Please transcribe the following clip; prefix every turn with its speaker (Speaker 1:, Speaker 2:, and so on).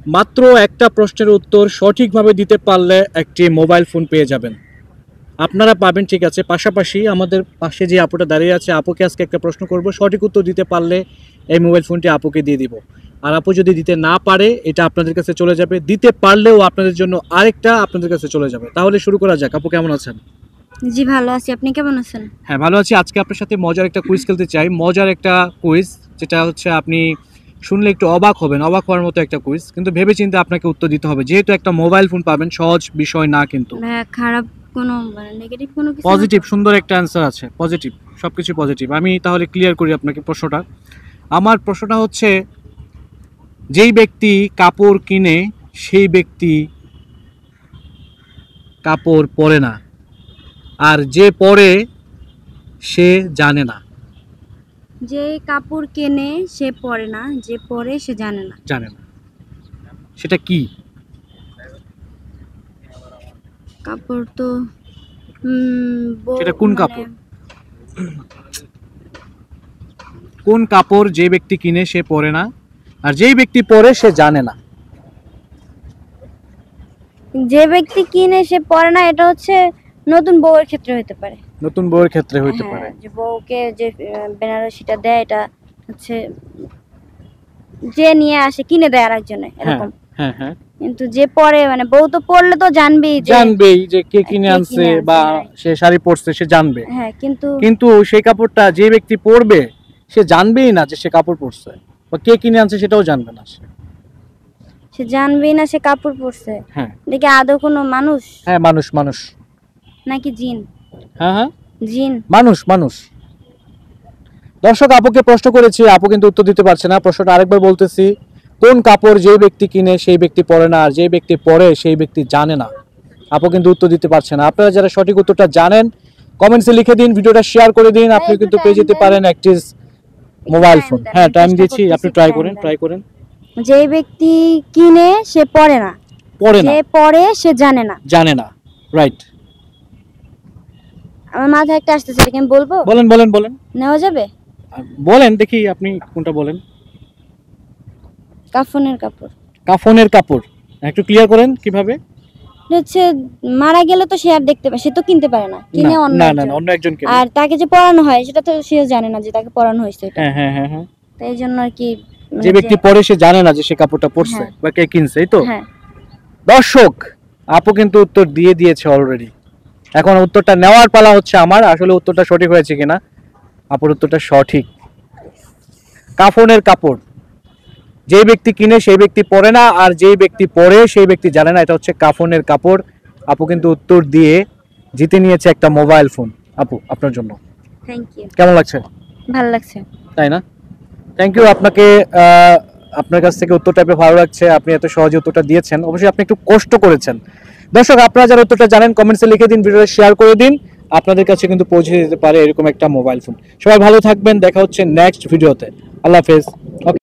Speaker 1: মাত্র একটা প্রশ্নের উত্তর সঠিকভাবে দিতে পারলে একটি মোবাইল ফোন পেয়ে যাবেন। আপনারা পাবেন, ঠিক আছে। পাশাপাশি আমাদের পাশে যে আপুটা দাঁড়িয়ে আছে, আপুকে আজকে একটা প্রশ্ন করব, সঠিক উত্তর দিতে পারলে এই মোবাইল ফোনটি আপুকে দিয়ে দিব। আর আপু যদি দিতে না পারে এটা আপনাদের কাছে চলে যাবে, দিতে পারলেও আপনাদের জন্য আরেকটা আপনাদের কাছে চলে যাবে। তাহলে শুরু করা যাক। আপু কেমন আছেন?
Speaker 2: জি ভালো আছি, আপনি কেমন আছেন?
Speaker 1: হ্যাঁ ভালো আছি। আজকে আপনার সাথে মজার একটা কুইজ খেলতে চাই, মজার একটা কুইজ, যেটা হচ্ছে আপনি শুনলে একটু অবাক হবেন, অবাক হওয়ার মতো একটা কুইজ, কিন্তু ভেবেচিন্তে আপনাকে উত্তর দিতে হবে, যেহেতু একটা মোবাইল ফোন পাবেন, সহজ বিষয় না কিন্তু।
Speaker 2: হ্যাঁ, খারাপ কোনো নেগেটিভ কোনো কিছু না?
Speaker 1: পজিটিভ, সুন্দর একটা অ্যান্সার আছে, পজিটিভ, সবকিছু পজিটিভ। আমি তাহলে ক্লিয়ার করি আপনাকে প্রশ্নটা। আমার প্রশ্নটা হচ্ছে, যেই ব্যক্তি কাপড় কিনে সেই ব্যক্তি কাপড় পরে না, আর যে পরে সে জানে না।
Speaker 2: যে কাপড় কেনে সে পরে না, যে পরে সে জানে না।
Speaker 1: জানে না, সেটা কি?
Speaker 2: কাপড় তো
Speaker 1: সেটা কোন কাপড়? কোন কাপড় যে ব্যক্তি কিনে সে পরে না, আর যেই ব্যক্তি পরে সে জানে না?
Speaker 2: যে ব্যক্তি কিনে সে পরে না, এটা হচ্ছে নতুন বউয়ের ক্ষেত্রে হতে পারে।
Speaker 1: নতুন বউয়ের ক্ষেত্রে হইতে পারে।
Speaker 2: যে বউকে যে বেনারসিটা দেয়, এটা হচ্ছে যে নিয়ে আসে কিনে দেয় আরেকজনে, এরকম।
Speaker 1: হ্যাঁ হ্যাঁ।
Speaker 2: কিন্তু যে পরে বউ তো পরলে তো জানবেই
Speaker 1: যে কে কিনে আনছে বা সে শাড়ি পরছে, সে জানবে।
Speaker 2: হ্যাঁ,
Speaker 1: কিন্তু সেই কাপড়টা যে ব্যক্তি পরবে সে জানবেই না যে সে কাপড় পরছে, বা কে কিনে আনছে সেটাও জানবে না।
Speaker 2: সে জানবেই না সে কাপড় পরছে।
Speaker 1: হ্যাঁ।
Speaker 2: দেখে আদৌ কোনো মানুষ?
Speaker 1: হ্যাঁ মানুষ, মানুষ
Speaker 2: নাকি জিন?
Speaker 1: হ্যাঁ হ্যাঁ,
Speaker 2: জিন।
Speaker 1: মানুষ, মানুষ। দর্শক, আপুকে প্রশ্ন করেছি, আপু কিন্তু উত্তর দিতে পারছে না। প্রশ্নটা আরেকবার বলতেছি, কোন কাপড় যে ব্যক্তি কিনে সেই ব্যক্তি পরে না, আর যে ব্যক্তি পরে সেই ব্যক্তি জানে না? আপু কিন্তু উত্তর দিতে পারছে না। আপনারা যারা সঠিক উত্তরটা জানেন কমেন্টসে লিখে দিন, ভিডিওটা শেয়ার করে দিন। আপনি কিন্তু পেয়ে যেতে পারেন একটি মোবাইল ফোন। হ্যাঁ, টাইম দিয়েছি, আপনি ট্রাই করেন।
Speaker 2: যে ব্যক্তি কিনে সে পরে না, যে পরে সে জানে না।
Speaker 1: রাইট।
Speaker 2: আমার মাথায় একটা আসতেছে, এটা কি আমি বলবো?
Speaker 1: বলেন।
Speaker 2: নেওয়া যাবে?
Speaker 1: বলেন দেখি, আপনি কোনটা বলেন।
Speaker 2: কাফনের কাপড়।
Speaker 1: কাফনের কাপড়, একটু ক্লিয়ার করেন কিভাবে?
Speaker 2: হচ্ছে মারা গেলে তো সে আর দেখতে পায়, সে তো কিনতে পারে না, কিনে অন্য
Speaker 1: একজন কিনে।
Speaker 2: আর তাকে যে পরানো হয় সেটা তো সেও জানে না যে তাকে পরানো হয়েছে।
Speaker 1: হ্যাঁ।
Speaker 2: তাই এই জন্য আর কি,
Speaker 1: যে ব্যক্তি পরে সে জানে না যে সে কাপড়টা পরছে বা কে কিনছে, এই তো। দর্শক, আপু কিন্তু উত্তর দিয়ে দিয়েছে অলরেডি। এখন উত্তরটা নেওয়ার পালা হচ্ছে আমার। আসলে উত্তরটা সঠিক হয়েছে কিনা? আপুর উত্তরটা সঠিক। কাফনের কাপড়, যে ব্যক্তি কিনে সেই ব্যক্তি পরে না, আর যেই ব্যক্তি পরে সেই ব্যক্তি জানে না, এটা হচ্ছে কাফনের কাপড়। আপু কিন্তু উত্তর দিয়ে জিতে নিয়েছে একটা মোবাইল ফোন। আপু, আপনার জন্য।
Speaker 2: Thank you.
Speaker 1: কেমন লাগছে?
Speaker 2: ভালো লাগছে।
Speaker 1: তাই না? থ্যাংক ইউ আপনাকে। আপনার কাছ থেকে উত্তরটা পেয়ে ভালো লাগছে। আপনি এত সহজে উত্তরটা দিয়েছেন, অবশ্যই আপনি একটু কষ্ট করেছেন। দর্শক, আপনারা যারা উত্তরটা জানেন কমেন্টসে লিখে দিন, ভিডিওটা শেয়ার করে দিন। আপনাদের কাছে কিন্তু পৌঁছে যেতে পারে এরকম একটা মোবাইল ফোন। সবাই ভালো থাকবেন, দেখা হচ্ছে নেক্সট ভিডিওতে। আল্লাহ হাফেজ।